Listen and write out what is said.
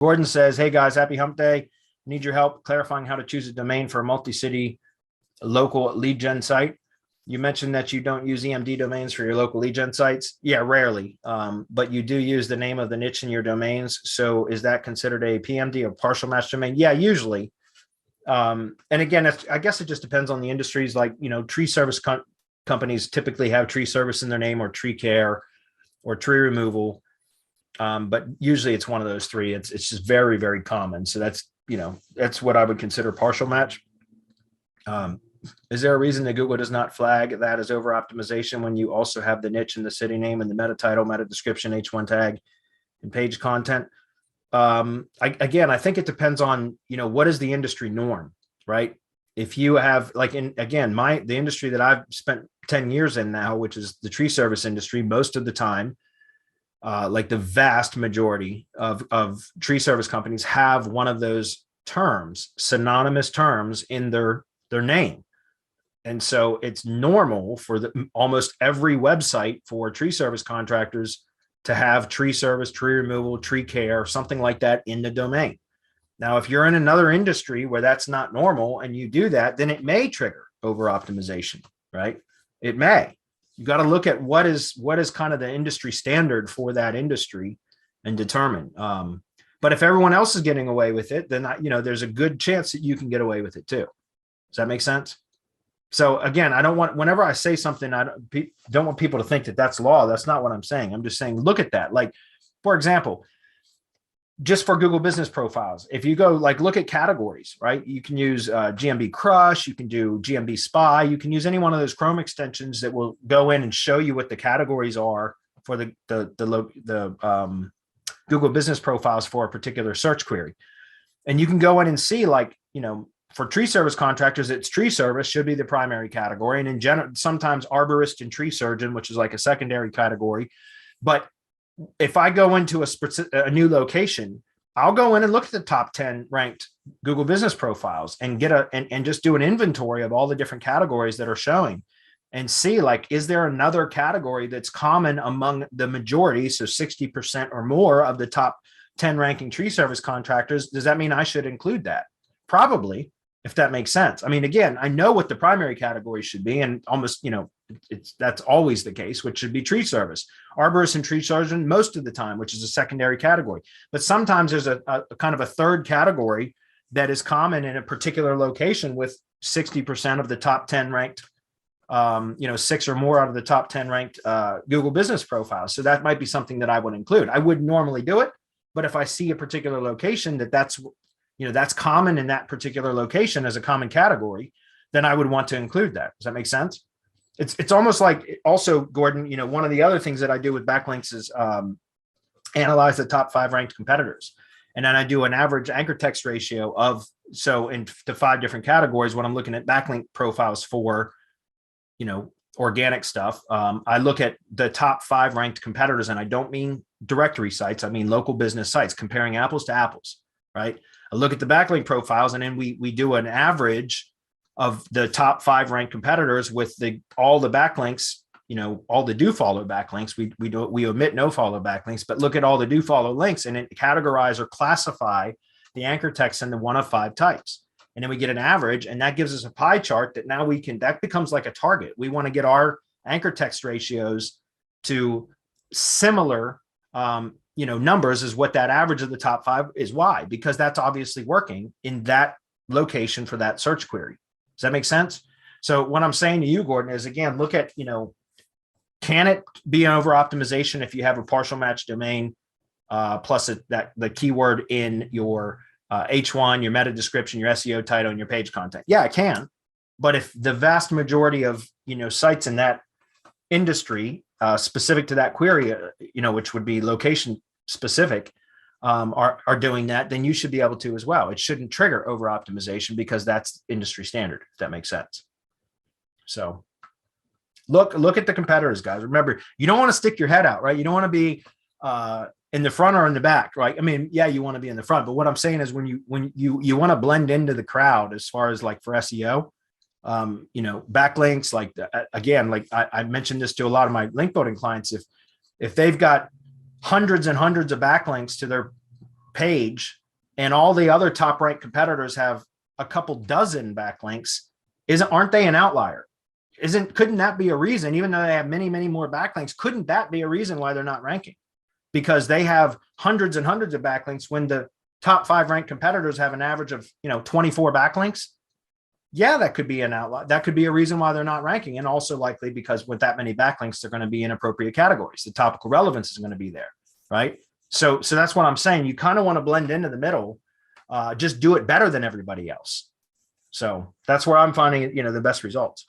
Gordon says, hey guys, happy hump day. Need your help clarifying how to choose a domain for a multi-city local lead gen site. You mentioned that you don't use EMD domains for your local lead gen sites. Yeah, rarely, but you do use the name of the niche in your domains. So is that considered a PMD or partial match domain? Yeah, usually. And again, I guess it just depends on the industries. Like, tree service companies typically have tree service in their name, or tree care or tree removal. But usually it's one of those three. It's just very, very common. So that's what I would consider partial match. Is there a reason that Google does not flag that as over optimization when you also have the niche and the city name and the meta title, meta description, H1 tag, and page content? I think it depends on, what is the industry norm, right? If you have the industry that I've spent 10 years in now, which is the tree service industry, most of the time, like the vast majority of tree service companies have one of those terms, synonymous terms in their name. And so it's normal for almost every website for tree service contractors to have tree service, tree removal, tree care, something like that in the domain. Now, if you're in another industry where that's not normal and you do that, then it may trigger over optimization, right? It may. You got to look at what is kind of the industry standard for that industry and determine. But if everyone else is getting away with it, then there's a good chance that you can get away with it too. Does that make sense? So again, whenever I say something, I don't want people to think that that's law. That's not what I'm saying. I'm just saying, look at that. Like, for example, just for Google business profiles, if you go look at categories, right? You can use GMB Crush, you can do GMB Spy, you can use any one of those Chrome extensions that will go in and show you what the categories are for the Google business profiles for a particular search query. And you can go in and see, for tree service contractors, it's tree service should be the primary category. And in general, sometimes arborist and tree surgeon, which is like a secondary category. But if I go into a new location, I'll go in and look at the top 10 ranked Google business profiles and and just do an inventory of all the different categories that are showing and see, is there another category that's common among the majority? So 60% or more of the top 10 ranking tree service contractors. Does that mean I should include that? Probably, if that makes sense. I mean, again, I know what the primary category should be, and almost, that's always the case, which should be tree service, arborist and tree surgeon most of the time, which is a secondary category. But sometimes there's a kind of a third category that is common in a particular location with 60% of the top 10 ranked, 6 or more out of the top 10 ranked Google business profiles. So that might be something that I would include. I wouldn't normally do it, but if I see a particular location that's common in that particular location as a common category, then I would want to include that. Does that make sense? It's almost like, also, Gordon, one of the other things that I do with backlinks is analyze the top 5 ranked competitors. And then I do an average anchor text ratio into 5 different categories when I'm looking at backlink profiles for, organic stuff. I look at the top 5 ranked competitors, and I don't mean directory sites. I mean local business sites, comparing apples to apples, right? I look at the backlink profiles, and then we do an average of the top 5 ranked competitors with all the backlinks, all the do follow backlinks. We omit no follow backlinks, but look at all the do follow links and then categorize or classify the anchor text into one of 5 types. And then we get an average, and that gives us a pie chart that now that becomes like a target. We want to get our anchor text ratios to similar, numbers is what that average of the top 5 is. Why? Because that's obviously working in that location for that search query. Does that make sense? So what I'm saying to you, Gordon, is, again, look at, can it be an over optimization if you have a partial match domain plus the keyword in your H1, your meta description, your SEO title, and your page content? Yeah, it can. But if the vast majority of, sites in that industry specific to that query, which would be location specific, are doing that, then you should be able to as well. It shouldn't trigger over optimization because that's industry standard, if that makes sense. So look at the competitors, guys. Remember, you don't want to stick your head out, right? You don't want to be in the front or in the back, right? I mean, yeah, you want to be in the front, but what I'm saying is when you want to blend into the crowd as far as for SEO, backlinks, again, I mentioned this to a lot of my link building clients. If they've got hundreds and hundreds of backlinks to their page and all the other top ranked competitors have a couple dozen backlinks, aren't they an outlier? Couldn't that be a reason, even though they have many, many more backlinks, couldn't that be a reason why they're not ranking? Because they have hundreds and hundreds of backlinks when the top 5 ranked competitors have an average of, 24 backlinks. Yeah, that could be an outlier. That could be a reason why they're not ranking. And also likely because with that many backlinks, they're going to be in appropriate categories. The topical relevance is going to be there, right? So that's what I'm saying. You kind of want to blend into the middle, just do it better than everybody else. So that's where I'm finding, the best results.